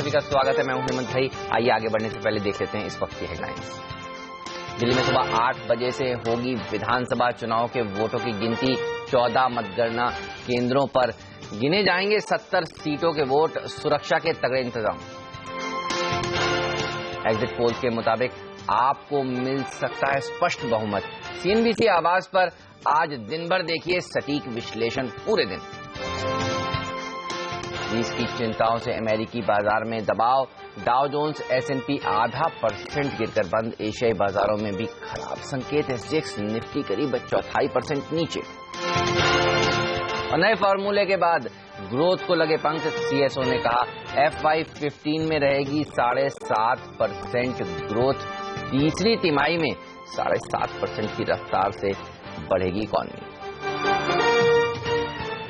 सभी का स्वागत है। मैं हूं हेमंत भाई। आइए आगे बढ़ने से पहले देख लेते हैं इस वक्त की हेडलाइंस। दिल्ली में सुबह 8 बजे से होगी विधानसभा चुनाव के वोटों की गिनती। 14 मतगणना केंद्रों पर गिने जाएंगे 70 सीटों के वोट। सुरक्षा के तगड़े इंतजाम। एग्जिट पोल्स के मुताबिक आपको मिल सकता है स्पष्ट बहुमत। सीएनबीसी आवाज पर आज दिन भर देखिए सटीक विश्लेषण पूरे दिन। 20 की चिंताओं से अमेरिकी बाजार में दबाव। डाउ जोन्स S&P 0.5% गिरकर बंद। एशियाई बाजारों में भी खराब संकेत। एसजीएक्स निफ्टी करीब 0.25% नीचे। और नए फॉर्मूले के बाद ग्रोथ को लगे पंख। सीएसओ ने कहा FY15 में रहेगी 7.5% ग्रोथ। तीसरी तिमाही में 7.5% की रफ्तार से बढ़ेगी इकॉनमी।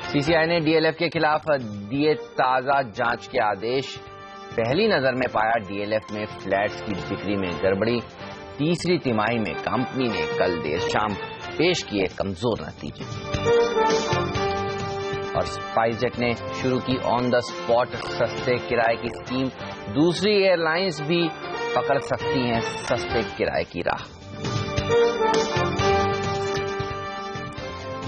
सीसीआई ने डीएलएफ के खिलाफ दिए ताजा जांच के आदेश। पहली नजर में पाया डीएलएफ में फ्लैट्स की बिक्री में गड़बड़ी। तीसरी तिमाही में कंपनी ने कल देर शाम पेश किए कमजोर नतीजे। और स्पाइसजेट ने शुरू की ऑन द स्पॉट सस्ते किराए की स्कीम। दूसरी एयरलाइंस भी पकड़ सकती हैं सस्ते किराए की राह।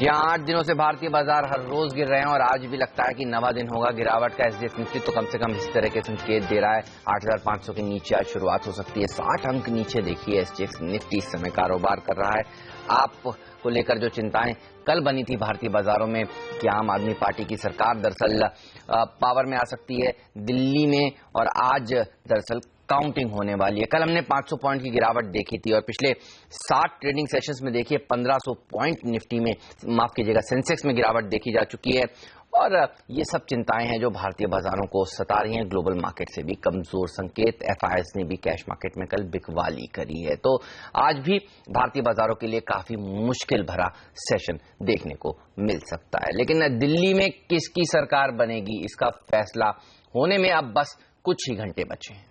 यहाँ 8 दिनों से भारतीय बाजार हर रोज गिर रहे हैं और आज भी लगता है कि नवा दिन होगा गिरावट का। एसजीएक्स निफ्टी तो कम से कम इस तरह के संकेत दे रहा है। 8,500 के नीचे आज शुरुआत हो सकती है। 60 अंक नीचे देखिए एसजीएक्स निफ्टी इस समय कारोबार कर रहा है। आप को लेकर जो चिंताएं कल बनी थी भारतीय बाजारों में कि आम आदमी पार्टी की सरकार दरअसल पावर में आ सकती है दिल्ली में, और आज दरअसल काउंटिंग होने वाली है। कल हमने 500 पॉइंट की गिरावट देखी थी और पिछले 60 ट्रेडिंग सेशंस में देखिए 1500 पॉइंट निफ्टी में, माफ कीजिएगा, सेंसेक्स में गिरावट देखी जा चुकी है। और ये सब चिंताएं हैं जो भारतीय बाजारों को सता रही हैं। ग्लोबल मार्केट से भी कमजोर संकेत। एफआईआईज ने भी कैश मार्केट में कल बिकवाली करी है। तो आज भी भारतीय बाजारों के लिए काफी मुश्किल भरा सेशन देखने को मिल सकता है। लेकिन दिल्ली में किसकी सरकार बनेगी इसका फैसला होने में अब बस कुछ ही घंटे बचे हैं।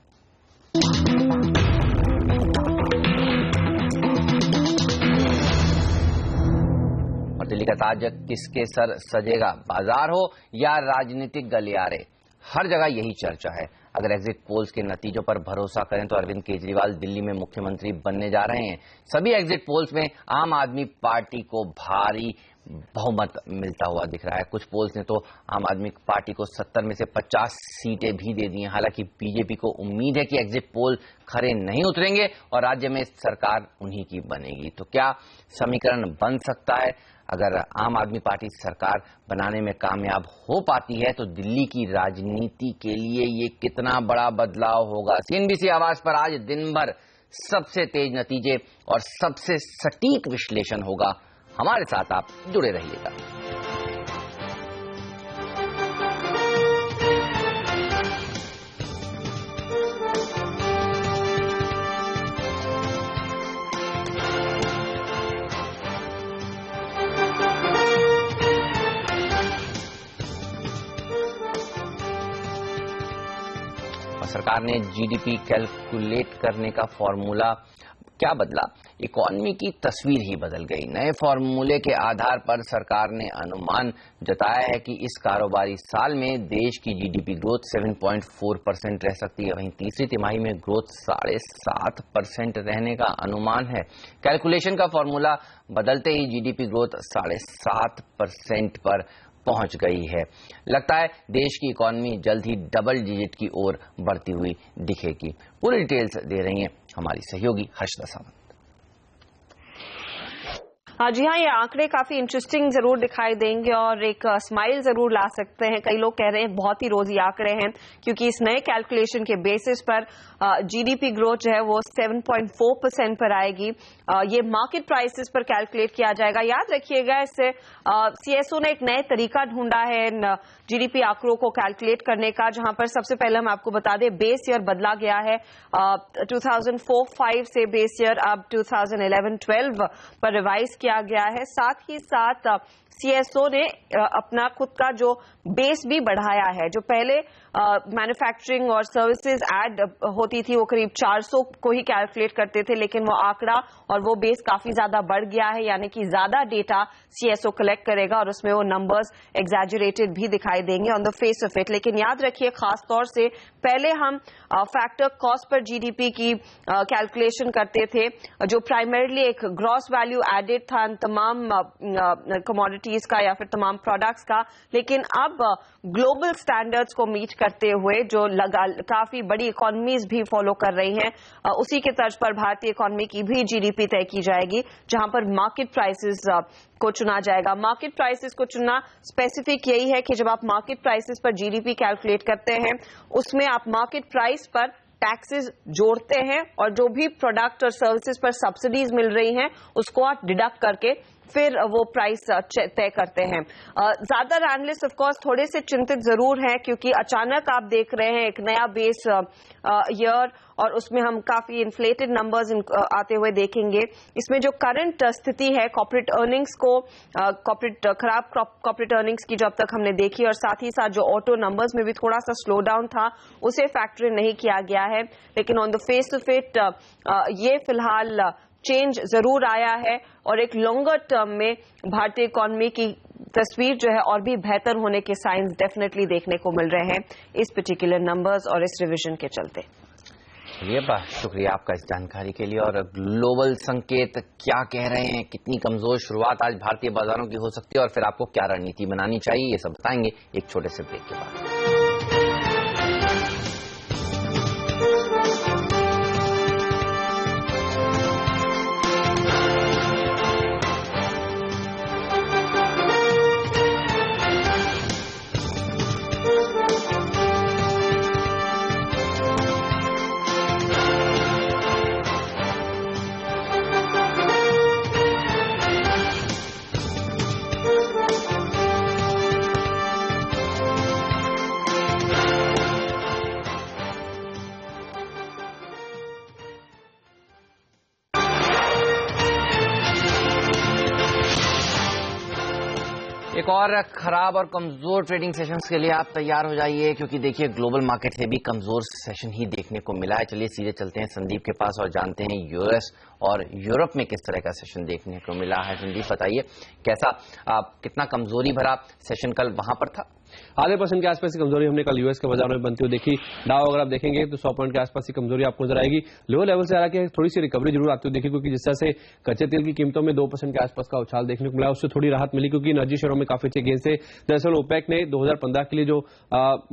और दिल्ली का ताज किसके सर सजेगा? बाजार हो या राजनीतिक गलियारे, हर जगह यही चर्चा है। अगर एग्जिट पोल्स के नतीजों पर भरोसा करें तो अरविंद केजरीवाल दिल्ली में मुख्यमंत्री बनने जा रहे हैं। सभी एग्जिट पोल्स में आम आदमी पार्टी को भारी बहुमत मिलता हुआ दिख रहा है। कुछ पोल्स ने तो आम आदमी पार्टी को 70 में से 50 सीटें भी दे दी हैं। हालांकि बीजेपी को उम्मीद है कि एग्जिट पोल खरे नहीं उतरेंगे और राज्य में सरकार उन्हीं की बनेगी। तो क्या समीकरण बन सकता है? अगर आम आदमी पार्टी सरकार बनाने में कामयाब हो पाती है तो दिल्ली की राजनीति के लिए ये कितना बड़ा बदलाव होगा? सीएनबीसी आवाज पर आज दिन भर सबसे तेज नतीजे और सबसे सटीक विश्लेषण होगा। हमारे साथ आप जुड़े रहिएगा। सरकार ने जीडीपी कैलकुलेट करने का फॉर्मूला क्या बदला? इकॉनमी की तस्वीर ही बदल गई। नए फॉर्मूले के आधार पर सरकार ने अनुमान जताया है कि इस कारोबारी साल में देश की जीडीपी ग्रोथ 7.4% रह सकती है। वहीं तीसरी तिमाही में ग्रोथ 7.5% रहने का अनुमान है। कैलकुलेशन का फॉर्मूला बदलते ही जीडीपी ग्रोथ 7.5% पर पहुंच गई है। लगता है देश की इकॉनमी जल्द ही डबल डिजिट की ओर बढ़ती हुई दिखेगी। पूरी डिटेल्स दे रही हैं हमारी सहयोगी हर्षदा सावंत। जी हाँ, ये आंकड़े काफी इंटरेस्टिंग जरूर दिखाई देंगे और एक स्माइल जरूर ला सकते हैं। कई लोग कह रहे हैं बहुत ही रोजी आंकड़े हैं क्योंकि इस नए कैलकुलेशन के बेसिस पर जीडीपी ग्रोथ जो है वो 7.4% पर आएगी। ये मार्केट प्राइसेस पर कैलकुलेट किया जाएगा। याद रखिएगा, इससे सीएसओ ने एक नए तरीका ढूंढा है इन जीडीपी आंकड़ों को कैलकुलेट करने का, जहां पर सबसे पहले हम आपको बता दें बेस ईयर बदला गया है। 2004-05 से बेस ईयर अब 2011-12 पर रिवाइज किया गया है। साथ ही साथ सीएसओ ने अपना खुद का जो बेस भी बढ़ाया है। जो पहले मैन्युफैक्चरिंग और सर्विसेज ऐड होती थी वो करीब 400 को ही कैलकुलेट करते थे, लेकिन वो आंकड़ा और वो बेस काफी ज्यादा बढ़ गया है, यानी कि ज्यादा डेटा सीएसओ कलेक्ट करेगा और उसमें वो नंबर्स एग्जैजरेटेड भी दिखाई देंगे on the face of it. लेकिन याद रखिए, खास तौर से पहले हम फैक्टर कॉस्ट पर जीडीपी की कैलकुलेशन करते थे, जो प्राइमरीली एक ग्रॉस वैल्यू एडेड था तमाम कमोडिटीज का या फिर तमाम प्रोडक्ट्स का। लेकिन अब ग्लोबल स्टैंडर्ड्स को मीट करते हुए जो काफी बड़ी इकोनॉमीज भी फॉलो कर रही हैं, उसी के तर्ज पर भारतीय इकोनॉमी की भी जीडीपी तय की जाएगी, जहां पर मार्केट प्राइसेस को चुना जाएगा। मार्केट प्राइसेस को चुनना स्पेसिफिक यही है कि जब आप मार्केट प्राइसेस पर जीडीपी कैलकुलेट करते हैं, उसमें आप मार्केट प्राइस पर टैक्सेस जोड़ते हैं और जो भी प्रोडक्ट और सर्विसेज पर सब्सिडीज मिल रही हैं उसको आप डिडक्ट करके फिर वो प्राइस तय करते हैं। ज्यादातर एनालिस्ट ऑफ कोर्स थोड़े से चिंतित जरूर हैं, क्योंकि अचानक आप देख रहे हैं एक नया बेस ईयर और उसमें हम काफी इन्फ्लेटेड नंबर्स आते हुए देखेंगे। इसमें जो करंट स्थिति है कॉर्पोरेट अर्निंग्स को, खराब कॉर्पोरेट अर्निंग्स की जो अब तक हमने देखी, और साथ ही साथ जो ऑटो नंबर्स में भी थोड़ा सा स्लो डाउन था, उसे फैक्टर नहीं किया गया है। लेकिन on the face of it ये फिलहाल चेंज जरूर आया है और एक लॉन्गर टर्म में भारतीय इकोनॉमी की तस्वीर जो है और भी बेहतर होने के साइंस डेफिनेटली देखने को मिल रहे हैं इस पर्टिकुलर नंबर्स और इस रिवीजन के चलते। शुक्रिया आपका इस जानकारी के लिए। और ग्लोबल संकेत क्या कह रहे हैं, कितनी कमजोर शुरुआत आज भारतीय बाजारों की हो सकती है और फिर आपको क्या रणनीति बनानी चाहिए, ये सब बताएंगे एक छोटे से ब्रेक के बाद। एक और खराब और कमजोर ट्रेडिंग सेशंस के लिए आप तैयार हो जाइए, क्योंकि देखिए ग्लोबल मार्केट से भी कमजोर सेशन ही देखने को मिला है। चलिए सीधे चलते हैं संदीप के पास और जानते हैं यूएस और यूरोप में किस तरह का सेशन देखने को मिला है। संदीप बताइए, कैसा कितना कमजोरी भरा सेशन कल वहां पर था? आधे % के आसपास की कमजोरी हमने कल यूएस के बाजारों में बनती हुई देखी। डाउ अगर आप देखेंगे तो 100 पॉइंट के आसपास की कमजोरी आपको नजर आएगी। लो लेवल से हालांकि थोड़ी सी रिकवरी जरूर आती हुई देखी, क्योंकि जिस तरह से कच्चे तेल की कीमतों में 2% के आसपास का उछाल देखने को मिला, उससे थोड़ी राहत मिली, क्योंकि एनर्जी शेयरों में काफी अच्छे गेन थे। दरअसल ओपेक ने 2015 के लिए जो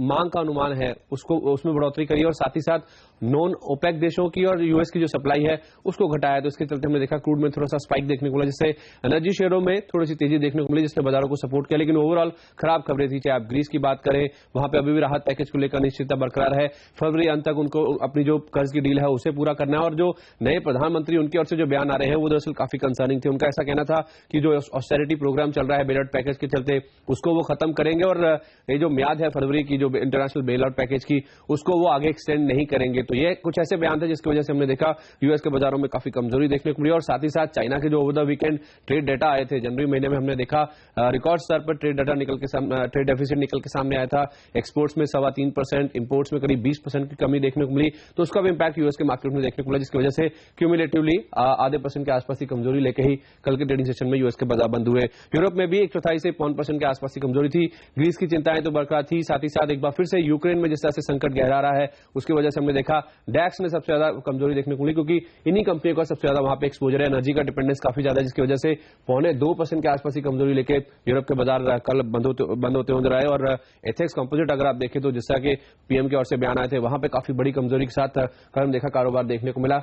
मांग का अनुमान है उसमें बढ़ोतरी करी और साथ ही साथ नॉन ओपेक देशों की और यूएस की जो सप्लाई है उसको घटाया। तो इसके चलते हमने देखा क्रूड में थोड़ा सा स्पाइक देखने को मिला, जिससे एनर्जी शेयरों में थोड़ी सी तेजी देखने को मिली, जिसने बाजारों को सपोर्ट किया। लेकिन ओवरऑल खराब खबरें थी। चाहे आप ग्रीस की बात करें, वहां पे अभी भी राहत पैकेज को लेकर अनिश्चितता बरकरार है। फरवरी अंत तक उनको अपनी जो कर्ज की डील है उसे पूरा करना है। और जो नए प्रधानमंत्री उनकी ओर से जो बयान आ रहे हैं वो दरअसल काफी कंसर्निंग थे। उनका ऐसा कहना था कि जो ऑस्टेरिटी प्रोग्राम चल रहा है बेल आउट पैकेज के चलते, उसको वो खत्म करेंगे और ये जो म्याद है फरवरी की जो इंटरनेशनल बेल आउट पैकेज की, उसको वो आगे एक्सटेंड नहीं करेंगे। तो ये कुछ ऐसे बयान थे जिसकी वजह से हमने देखा यूएस के बाजारों में काफी कमजोरी देखने को मिली। और साथ ही साथ चाइना के जो over the weekend trade data आए थे जनवरी महीने में, हमने देखा रिकॉर्ड स्तर पर ट्रेड डेटा निकल के ट्रेड डेफिसिट निकल के सामने आया था। एक्सपोर्ट्स में 3.25%, इंपोर्ट्स में करीब 20% की कमी देखने को मिली। तो उसका भी इंपैक्ट यूएस के मार्केट में देखने को मिला, जिसकी वजह से क्यूमुलेटिवली आधे % के आसपास की कमजोरी लेकर ही कल के ट्रेडिंग सेशन में यूएस के बाजार बंद हुए। यूरोप में भी 1/4 से 5% के आसपास की कमजोरी थी। ग्रीस की चिंताएं तो बरकरार थी, साथ ही साथ एक बार फिर से यूक्रेन में जिस तरह से संकट गहरा रहा है उसकी वजह से हमने देखा डैक्स में सबसे ज्यादा कमजोरी देखने को मिली, क्योंकि इन्हीं कंपनियों का सबसे ज्यादा वहां पे एक्सपोजर है। एनर्जी का डिपेंडेंस काफी ज्यादा है, जिसकी वजह से 0.25% के आसपास की कमजोरी लेके यूरोप के बाजार कल बंद होते नजर आए। और एथेक्स कंपोजिट अगर आप देखें तो जिस तरह के पीएम की ओर से बयान आए थे, वहां पे काफी बड़ी कमजोरी के साथ कल हम देखा कारोबार देखने को मिला।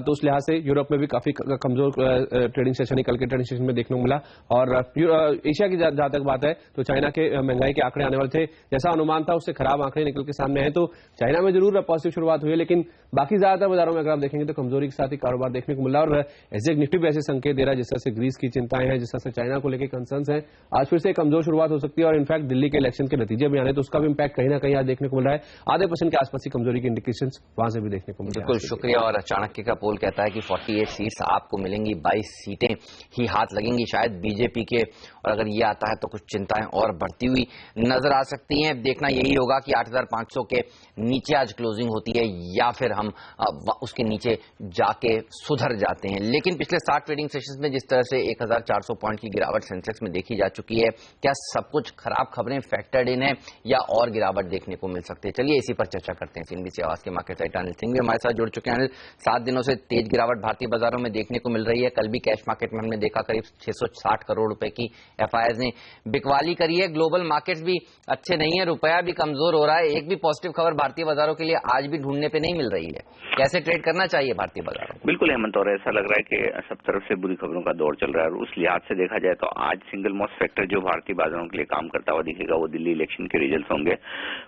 तो उस लिहाज से यूरोप में भी काफी कमजोर ट्रेडिंग सेशन कल के ट्रेडिंग सेशन में देखने को मिला। और एशिया की जहां तक बात है तो चाइना के महंगाई के आंकड़े आने वाले थे, जैसा अनुमान था उससे खराब आंकड़े निकल के सामने आए। तो चाइना में जरूर पॉजिटिव शुरुआत हुई, हुए, लेकिन बाकी ज्यादातर बाजारों में अगर आप देखेंगे तो कमजोरी के साथ ही कारोबार देखने को मिला। और एसजीएक्स निफ्टी भी ऐसे संकेत दे रहा है जिस तरह से ग्रीस की चिंताएं हैं, जिस तरह से चाइना को लेकर कंसर्न्स हैं, आज फिर से कमजोर शुरुआत हो सकती है। और इनफैक्ट दिल्ली के इलेक्शन के नतीजे भी आने तो उसका भी इम्पैक्ट कहीं ना कहीं आज देखने को मिल रहा है। आधे % के आसपास की कमजोरी की इंडिकेशन वहां से भी देखने को मिल रहा है। बिल्कुल शुक्रिया। और चाणक्य का पोल कहता है कि 48 सीट्स आपको मिलेंगी, 22 सीटें ही हाथ लगेंगी शायद बीजेपी के। और अगर ये आता है तो कुछ चिंताएं और बढ़ती हुई नजर आ सकती हैं। देखना यही होगा कि 8500 के नीचे आज क्लोजिंग होती है या फिर हम उसके नीचे जाके सुधर जाते हैं। लेकिन पिछले 60 ट्रेडिंग सेशंस में जिस तरह से 1400 पॉइंट की गिरावट सेंसेक्स में देखी जा चुकी है, क्या सब कुछ खराब खबरें फैक्टर्ड इन है या और गिरावट देखने को मिल सकती है? चलिए इसी पर चर्चा करते हैं। सीएनबीसी आवाज के मार्केट साइट अनिल सिंह भी हमारे साथ जुड़ चुके हैं। अनिल, 7 दिनों से तेज गिरावट भारतीय बाजारों में देखने को मिल रही है। कल भी कैश मार्केट में हमने देखा करीब 660 करोड़ रुपए की एफआईआईज ने बिकवाली करी है। ग्लोबल मार्केट्स भी अच्छे नहीं है, रुपया भी कमजोर हो रहा है। एक भी पॉजिटिव खबर भारतीय बाजारों के लिए आज भी ढूंढने पे नहीं मिल रही है। कैसे ट्रेड करना चाहिए भारतीय बाजारों? बिल्कुल हेमंत, और ऐसा लग रहा है कि सब तरफ से बुरी खबरों का दौर चल रहा है। और उस लिहाज से देखा जाए तो आज सिंगल मोस्ट फैक्टर जो भारतीय बाजारों के लिए काम करता हुआ दिखेगा वो दिल्ली इलेक्शन के रिजल्ट होंगे।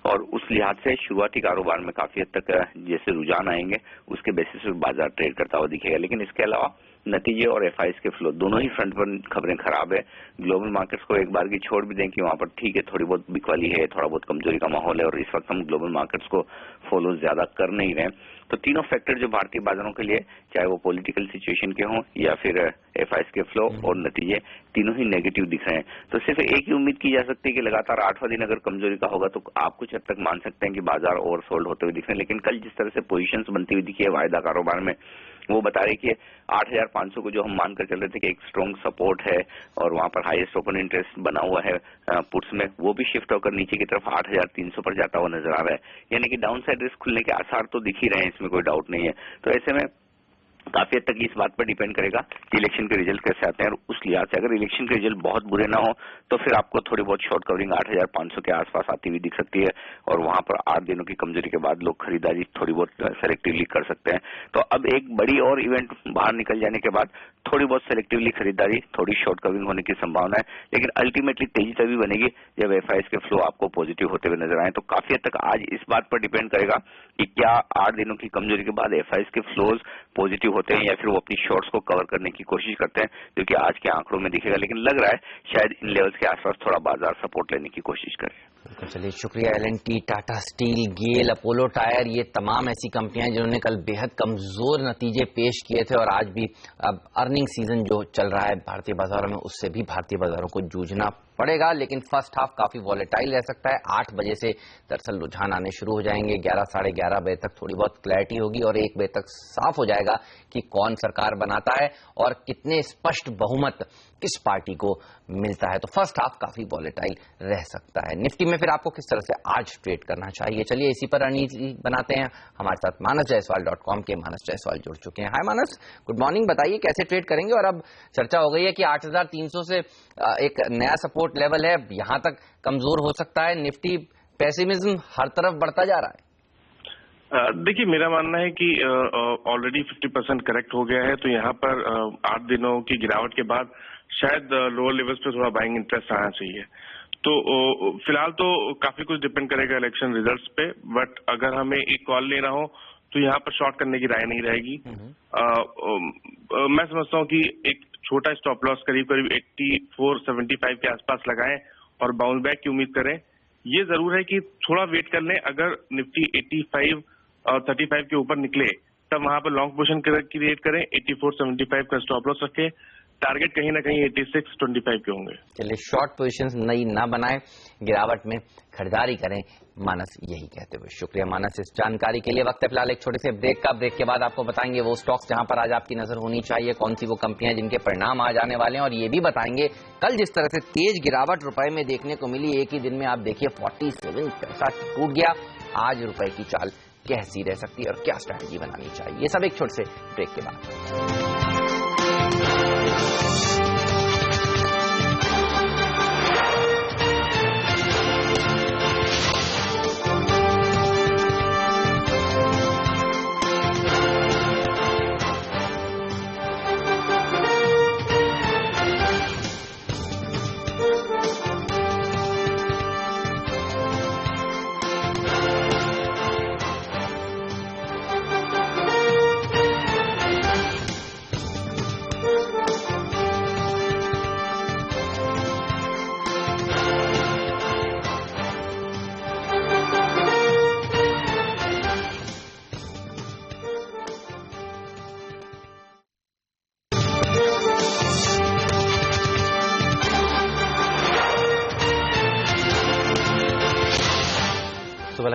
और उस लिहाज से शुरुआती कारोबार में काफी हद तक जैसे रुझान आएंगे उसके बेसिस पर बाजार ट्रेड करता हुआ दिखेगा। लेकिन इसके अलावा नतीजे और एफआईआईज के फ्लो दोनों ही फ्रंट पर खबरें खराब है। ग्लोबल मार्केट्स को एक बार की छोड़ भी दें कि वहां पर ठीक है थोड़ी बहुत बिकवाली है, थोड़ा बहुत कमजोरी का माहौल है और इस वक्त हम ग्लोबल मार्केट्स को फॉलो ज्यादा कर नहीं रहे। तो तीनों फैक्टर जो भारतीय बाजारों के लिए, चाहे वो पॉलिटिकल सिचुएशन के हों या फिर एफआईआईज के फ्लो और नतीजे, तीनों ही नेगेटिव दिख रहे हैं। तो सिर्फ एक ही उम्मीद की जा सकती है कि लगातार 8वां दिन अगर कमजोरी का होगा तो आप कुछ हद तक मान सकते हैं कि बाजार ओवरसोल्ड होते हुए दिख रहे हैं। लेकिन कल जिस तरह से पोजीशंस बनती हुई दिखी है वायदा कारोबार में, वो बता रही कि 8500 को जो हम मानकर चल रहे थे कि एक स्ट्रॉन्ग सपोर्ट है और वहां पर हाईएस्ट ओपन इंटरेस्ट बना हुआ है पुट्स में, वो भी शिफ्ट होकर नीचे की तरफ 8300 पर जाता हुआ नजर आ रहा है। यानी कि डाउन साइड रिस्क खुलने के आसार तो दिख ही रहे हैं, इसमें कोई डाउट नहीं है। तो ऐसे में काफी हद तक इस बात पर डिपेंड करेगा कि इलेक्शन के रिजल्ट कैसे आते हैं। और उस लिहाज से अगर इलेक्शन के रिजल्ट बहुत बुरे ना हो तो फिर आपको थोड़ी बहुत शॉर्ट कवरिंग 8500 के आसपास आती हुई दिख सकती है। और वहां पर 8 दिनों की कमजोरी के बाद लोग खरीदारी थोड़ी बहुत सेलेक्टिवली कर सकते हैं। तो अब एक बड़ी और इवेंट बाहर निकल जाने के बाद थोड़ी बहुत सेलेक्टिवली खरीदारी, थोड़ी शॉर्ट कवरिंग होने की संभावना है। लेकिन अल्टीमेटली तेजी तभी बनेगी जब एफआईआईज के फ्लो आपको पॉजिटिव होते हुए नजर आए। तो काफी हद तक आज इस बात पर डिपेंड करेगा कि क्या 8 दिनों की कमजोरी के बाद एफआईआईज के फ्लोज पॉजिटिव होते हैं या फिर वो अपनी शॉर्ट्स को कवर करने की कोशिश करते हैं, जो कि आज के आंकड़ों में दिखेगा। लेकिन लग रहा है शायद इन लेवल्स के आसपास थोड़ा बाजार सपोर्ट लेने की कोशिश करे। चलिए शुक्रिया। एलएनटी, टाटा स्टील, गेल, अपोलो टायर, ये तमाम ऐसी कंपनियां जिन्होंने कल बेहद कमजोर नतीजे पेश किए थे और आज भी अब अर्निंग सीजन जो चल रहा है भारतीय बाजारों में उससे भी भारतीय बाजारों को जूझना पड़ेगा। लेकिन फर्स्ट हाफ काफी वॉलेटाइल रह सकता है। 8 बजे से दरअसल रुझान आने शुरू हो जाएंगे, 11 साढ़े 11 बजे तक थोड़ी बहुत क्लैरिटी होगी और 1 बजे तक साफ हो जाएगा कि कौन सरकार बनाता है और कितने स्पष्ट बहुमत किस पार्टी को मिलता है। तो फर्स्ट हाफ काफी वॉलेटाइल रह सकता है। निफ्टी में फिर आपको किस तरह से आज ट्रेड करना चाहिए, चलिए इसी पर रणनीति बनाते हैं। हमारे साथ manasjaiswal.com के मानस जायसवाल जुड़ चुके हैं। हाय मानस, गुड मॉर्निंग। बताइए कैसे ट्रेड करेंगे? और अब चर्चा हो गई है कि 8300 से एक नया सपोर्ट लेवल है, यहां तक कमजोर हो सकता है निफ्टी। पेसिमिज्म हर तरफ बढ़ता जा रहा है। देखिए, मेरा मानना है कि ऑलरेडी 50% करेक्ट हो गया है। तो यहाँ पर 8 दिनों की गिरावट के बाद शायद लोअर लेवल्स पे थोड़ा बाइंग इंटरेस्ट आना चाहिए। तो फिलहाल तो काफी कुछ डिपेंड करेगा इलेक्शन रिजल्ट्स पे, बट अगर हमें एक कॉल लेना हो तो यहाँ पर शॉर्ट करने की राय नहीं रहेगी। मैं समझता हूँ कि एक छोटा स्टॉप लॉस करीब 8475 के आसपास लगाएं और बाउंस बैक की उम्मीद करें। ये जरूर है कि थोड़ा वेट कर लें। अगर निफ्टी 85 और 35 के ऊपर निकले तब वहां पर लॉन्ग पोजीशन क्रिएट करें। 8475 का स्टॉप लॉस रखें। टारगेट कहीं ना कहीं 8625 के होंगे। चलिए शॉर्ट पोजीशंस नई ना बनाएं, गिरावट में खरीदारी करें, मानस यही कहते हुए। शुक्रिया मानस इस जानकारी के लिए। वक्त है फिलहाल एक छोटे से ब्रेक का। ब्रेक के बाद आपको बताएंगे वो स्टॉक्स जहां पर आज आपकी नजर होनी चाहिए, कौन सी वो कंपनियां जिनके परिणाम आज आने वाले हैं, और ये भी बताएंगे कल जिस तरह से तेज गिरावट रुपए में देखने को मिली, एक ही दिन में आप देखिए 47 पैसा टूट गया। आज रुपए की चाल कैसी रह सकती है और क्या स्ट्रैटेजी बनानी चाहिए, ये सब एक छोटे से ब्रेक के बाद।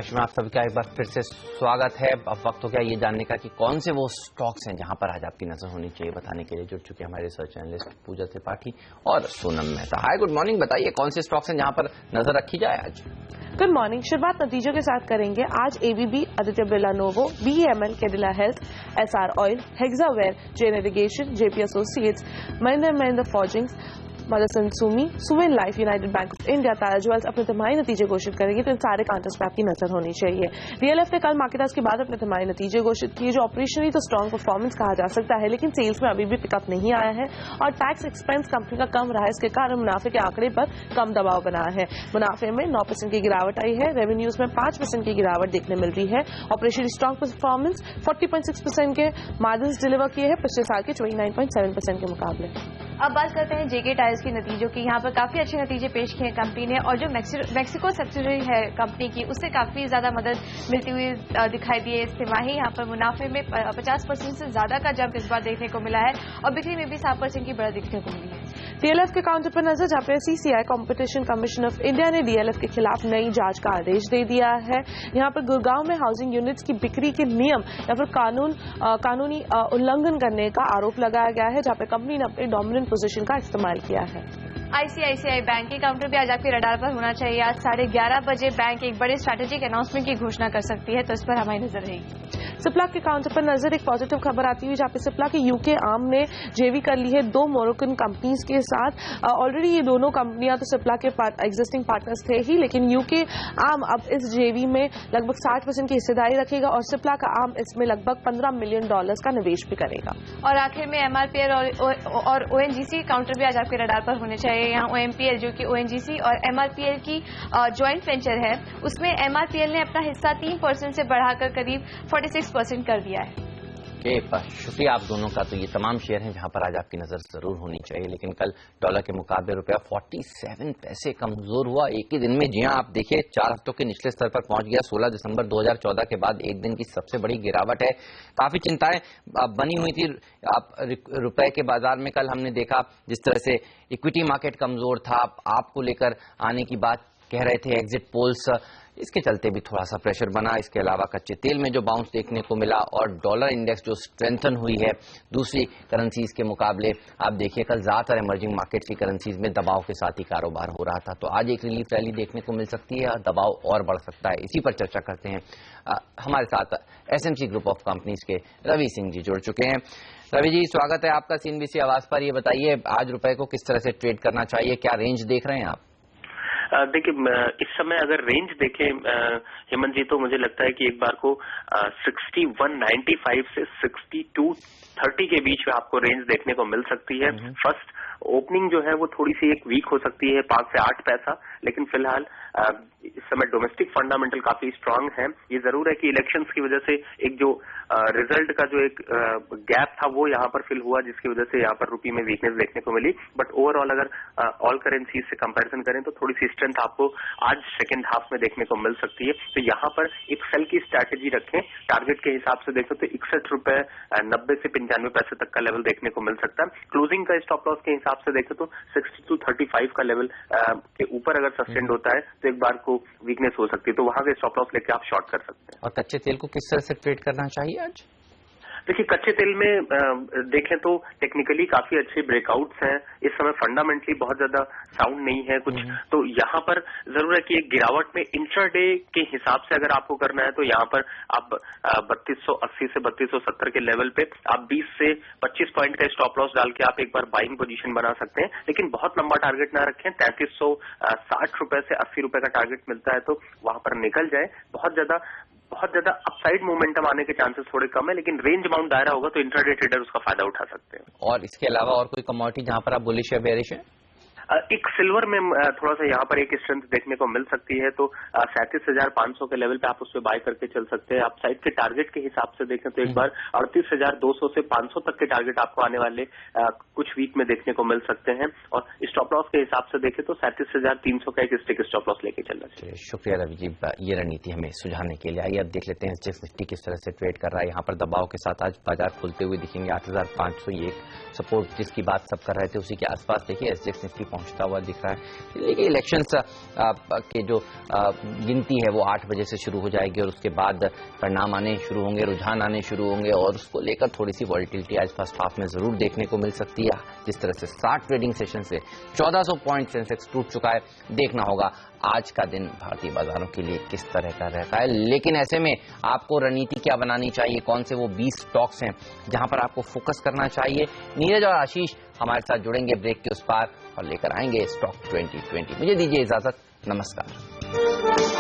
कलेक्शन में आप सभी का एक बार फिर से स्वागत है। अब वक्त हो गया ये जानने का कि कौन से वो स्टॉक्स हैं जहां पर आज आपकी नजर होनी चाहिए। बताने के लिए जुड़ चुके हमारे रिसर्च एनालिस्ट पूजा त्रिपाठी और सोनम मेहता। हाय, गुड मॉर्निंग। बताइए कौन से स्टॉक्स हैं जहां पर नजर रखी जाए आज। Good morning. शुरुआत नतीजों के साथ करेंगे। आज ABB, Aditya Birla Nuvo, BEML, Cadila health, SR oil, Hexaware, J navigation, JP associates, Mahindra forgings, Motherson Sumi, Suven life, United Bank of India, Tara jewels अपने तिमाही नतीजे घोषित करेंगे। तो इन सारे काउंटर्स पे आपकी नजर होनी चाहिए। डीएलएफ ने कल मार्केट आज के बाद अपने तिमाही नतीजे घोषित किए, जो ऑपरेशनली तो स्ट्रॉन्ग परफॉर्मेंस कहा जा सकता है, लेकिन सेल्स में अभी भी पिकअप नहीं आया है और टैक्स एक्सपेंस कंपनी का कम रहा है। इसके कारण मुनाफे के आंकड़े पर कम दबाव बना है। मुनाफे में 9% की गिरावट आई है। रेवेन्यूज में 5% की गिरावट देखने मिल रही है। ऑपरेशनली स्ट्रॉन्ग परफॉर्मेंस 40.6% के मार्जिन डिलीवर किए हैं पिछले साल के 29.7% के मुकाबले। अब बात करते हैं जेके टायर्स की नतीजों की। यहाँ पर काफी अच्छे नतीजे पेश किए हैं कंपनी ने, और जो मैक्सिको सब्सिडरी है कंपनी की, उससे काफी ज्यादा मदद मिलती हुई दिखाई दी है इस तिमाही। यहाँ पर मुनाफे में 50% से ज्यादा का जंप इस बार देखने को मिला है और बिक्री में भी 7% की बढ़त देखने को मिली है। डीएलएफ के काउंटर पर नजर, जहाँ पे CCI competition commission of India ने डीएलएफ के खिलाफ नई जांच का आदेश दे दिया है। यहाँ पर गुड़गांव में हाउसिंग यूनिट्स की बिक्री के नियम या फिर कानूनी उल्लंघन करने का आरोप लगाया गया है, जहाँ पे कंपनी ने अपनी डोमिनेंट पोजीशन का इस्तेमाल किया है। आईसीआईसीआई बैंक के काउंटर भी आज आपके रडार पर होना चाहिए। आज 11:30 बजे बैंक एक बड़े स्ट्रैटेजिक अनाउंसमेंट की घोषणा कर सकती है, तो इस पर हमारी नजर रहेगी। सिप्ला के काउंटर पर नजर, एक पॉजिटिव खबर आती हुई, जहाँ पे सिप्ला के यूके आर्म ने जेवी कर ली है 2 मोरक्कन कंपनीज के साथ। ऑलरेडी ये दोनों कंपनियां तो सिप्ला के एग्जिस्टिंग पार्टनर्स थे ही, लेकिन यूके आर्म अब इस जेवी में लगभग 60% की हिस्सेदारी रखेगा और सिप्ला का आर्म इसमें लगभग $15 मिलियन का निवेश भी करेगा। और आखिर में एमआरपीएल और ओएनजीसी काउंटर भी आज आपके रडार पर होने चाहिए। यहाँ ओएमपीएल, जो कि ओएनजीसी और एमआरपीएल की ज्वाइंट वेंचर है, उसमें एमआरपीएल ने अपना हिस्सा 3% से बढ़ाकर करीब 46% कर दिया है। शुक्रिया आप दोनों का। तो ये तमाम शेयर हैं जहां पर आज आपकी नजर जरूर होनी चाहिए। लेकिन कल डॉलर के मुकाबले रुपया 47 पैसे कमजोर हुआ एक ही दिन में। जी हां, आप देखिए 4 हफ्तों के निचले स्तर पर पहुंच गया। 16 दिसंबर 2014 के बाद एक दिन की सबसे बड़ी गिरावट है। काफी चिंताएं बनी हुई थी रुपए के बाजार में। कल हमने देखा जिस तरह से इक्विटी मार्केट कमजोर था, आपको लेकर आने की बात कह रहे थे एग्जिट पोल्स, इसके चलते भी थोड़ा सा प्रेशर बना। इसके अलावा कच्चे तेल में जो बाउंस देखने को मिला और डॉलर इंडेक्स जो स्ट्रेंथन हुई है दूसरी करेंसीज के मुकाबले, आप देखिए कल ज्यादातर इमर्जिंग मार्केट की करेंसीज में दबाव के साथ ही कारोबार हो रहा था। तो आज एक रिलीफ रैली देखने को मिल सकती है, दबाव और बढ़ सकता है। इसी पर चर्चा करते हैं। हमारे साथ एसएमसी ग्रुप ऑफ कंपनीज के रवि सिंह जी जुड़ चुके हैं। रवि जी, स्वागत है आपका सीएनबीसी आवाज पर। ये बताइए आज रुपए को किस तरह से ट्रेड करना चाहिए, क्या रेंज देख रहे हैं आप? देखिए, इस समय अगर रेंज देखें हेमंत जी, तो मुझे लगता है कि एक बार को 61.95 से 62.30 के बीच में आपको रेंज देखने को मिल सकती है। फर्स्ट ओपनिंग जो है वो थोड़ी सी एक वीक हो सकती है, 5 से 8 पैसा, लेकिन फिलहाल इस समय डोमेस्टिक फंडामेंटल काफी स्ट्रांग है। ये जरूर है कि इलेक्शंस की वजह से एक जो रिजल्ट का जो एक गैप था वो यहाँ पर फिल हुआ, जिसकी वजह से यहाँ पर रुपये में वीकनेस देखने को मिली। बट ओवरऑल अगर ऑल करेंसीज से कंपैरिजन करें तो थोड़ी सी स्ट्रेंथ आपको आज सेकेंड हाफ में देखने को मिल सकती है। तो यहाँ पर एक सेल की स्ट्रैटेजी रखें। टारगेट के हिसाब से देखें तो 61 रुपए 90 से 95 पैसे तक का लेवल देखने को मिल सकता है। क्लोजिंग का स्टॉप लॉस के हिसाब से देखें तो 62.35 का लेवल के ऊपर अगर सस्टेंड होता है तो एक बार को वीकनेस हो सकती है, तो वहां के स्टॉप लॉस लेके आप शॉर्ट कर सकते हैं। और कच्चे तेल को किस तरह से ट्रेड करना चाहिए आज? देखिए, कच्चे तेल में देखें तो टेक्निकली काफी अच्छे ब्रेकआउट्स हैं। इस समय फंडामेंटली बहुत ज्यादा साउंड नहीं है कुछ, तो यहाँ पर जरूर है कि एक गिरावट में इंट्राडे के हिसाब से अगर आपको करना है तो यहाँ पर आप 3280 से 3270 के लेवल पे आप 20 से 25 पॉइंट का स्टॉप लॉस डाल के आप एक बार बाइंग पोजीशन बना सकते हैं। लेकिन बहुत लंबा टारगेट ना रखें। 3360 रुपए से 80 रुपए का टारगेट मिलता है तो वहां पर निकल जाए। बहुत ज्यादा अपसाइड मोमेंटम आने के चांसेस थोड़े कम है, लेकिन रेंज बाउंड दायरा होगा तो इंट्राडे ट्रेडर उसका फायदा उठा सकते हैं। और इसके अलावा और कोई कमोडिटी जहां पर आप बुलिश या बेरिश है? एक सिल्वर में थोड़ा सा यहाँ पर एक स्ट्रेंथ देखने को मिल सकती है, तो 37,500 के लेवल पे आप उस पर बाय करके चल सकते हैं। आप साइड के टारगेट के हिसाब से देखें तो एक बार 38,200 से 500 तक के टारगेट आपको आने वाले कुछ वीक में देखने को मिल सकते हैं। और स्टॉप लॉस के हिसाब से देखें तो 37,300 का एक स्टिक स्टॉप लॉस लेके चलना चाहिए। शुक्रिया रवि जी, ये रणनीति हमें सुझाने के लिए। आइए अब देख लेते हैं एसजेएक्स निफ्टी किस तरह से ट्रेड कर रहा है। यहाँ पर दबाव के साथ आज बाजार खुलते हुए दिखेंगे 8,500, ये सपोर्ट जिसकी बात सब कर रहे थे उसी के आसपास देखिए एसजेएक्स निफ्टी पहुंचता हुआ दिख रहा है। देखिए इलेक्शंस के जो गिनती है वो 8 बजे से शुरू हो जाएगी और उसके बाद परिणाम आने शुरू होंगे, रुझान आने शुरू होंगे और उसको लेकर थोड़ी सी वॉलिटिलिटी आज फर्स्ट हाफ में जरूर देखने को मिल सकती है। जिस तरह से 60 ट्रेडिंग सेशन से 1400 पॉइंट सेंसेक्स टूट चुका है, देखना होगा आज का दिन भारतीय बाजारों के लिए किस तरह का रहता है। लेकिन ऐसे में आपको रणनीति क्या बनानी चाहिए, कौन से वो 20 स्टॉक्स हैं जहां पर आपको फोकस करना चाहिए। नीरज और आशीष हमारे साथ जुड़ेंगे ब्रेक के उस पार और लेकर आएंगे स्टॉक 2020। मुझे दीजिए इजाजत, नमस्कार।